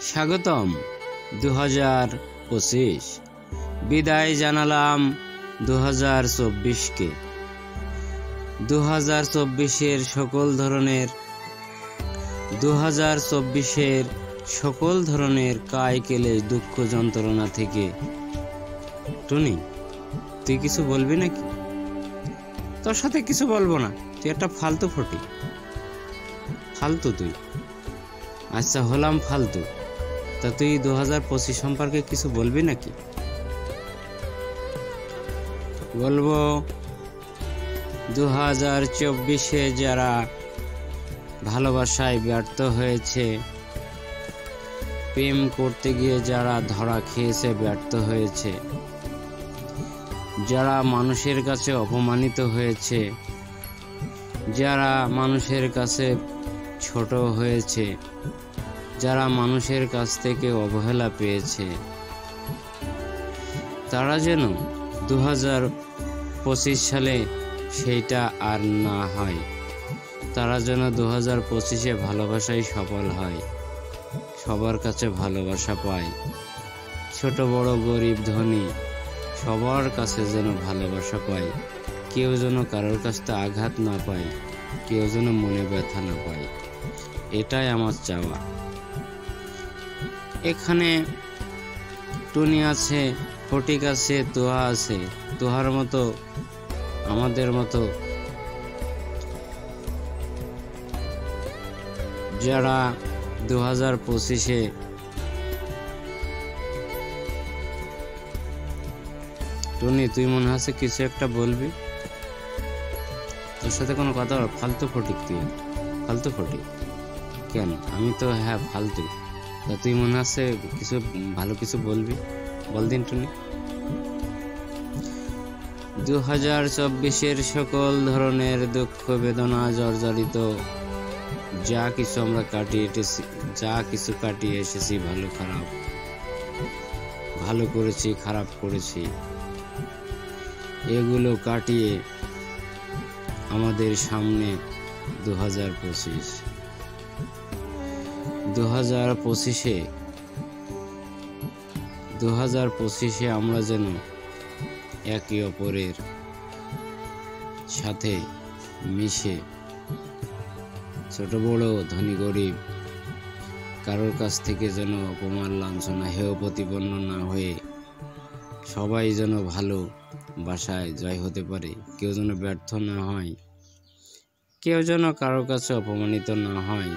স্বাগতম 2025। বিদায় জানালাম 2024কে। 2024-এর সকল ধরনের কায় কেলে দুঃখ যন্ত্রণা থেকে। টুনি, তুই কিছু বলবি নাকি? তোর সাথে কিছু বলবো না, তুই একটা ফালতু ফটি, ফালতু তুই। আচ্ছা, হলাম ফালতু, তা তুই 2025 সম্পর্কে কিছু বলবি নাকি? বলবো, 2024-এ যারা ভালোবাসায় ব্যর্থ হয়েছে, প্রেম করতে গিয়ে যারা ধরা খেয়েছে, ব্যর্থ হয়েছে, যারা মানুষের কাছে অপমানিত হয়েছে, যারা মানুষের কাছে ছোট হয়েছে, যারা মানুষের কাছ থেকে অবহেলা পেয়েছে, তারা যেন 2025 সালে সেইটা আর না হয়। তারা যেন 2025-এ ভালোবাসায় সফল হয়, সবার কাছে ভালোবাসা পায়, ছোট বড় গরিব ধনী সবার কাছে যেন ভালোবাসা পায়। কেউ যেন কারোর কাছ থেকে আঘাত না পায়, কেউ যেন মনে ব্যথা না পায়, এটাই আমার চাওয়া। এখানে টুনি আছে, ফটিক আছে, তোহা আছে। তোহার মতো, আমাদের মতো যারা 2025-এ টুনি, তুই মনে আছে কিছু একটা বলবি? তোর সাথে কোনো কথা বল? ফালতু ফটিক, তুই ফালতু ফটিক কেন? আমি তো হ্যাঁ ফালতু, তা তুই মনে আছে কিছু ভালো কিছু বলবি? বল দিন টুনি। 2024-এর সকল ধরনের দুঃখ বেদনা জর্জরিত যা কিছু আমরা কাটিয়ে এসেছি, ভালো খারাপ, ভালো করেছি, খারাপ করেছি, এগুলো কাটিয়ে আমাদের সামনে 2025-এ আমরা যেন একে অপরের সাথে মিশে, ছোট বড় ধনী গরিব কারোর কাছ থেকে যেন অপমান লাঞ্ছনা হেয় প্রতিপন্ন না হয়ে সবাই যেন ভালো বাসায় জয় হতে পারে, কেউ যেন ব্যর্থ না হয়, কেউ যেন কারোর কাছে অপমানিত না হয়।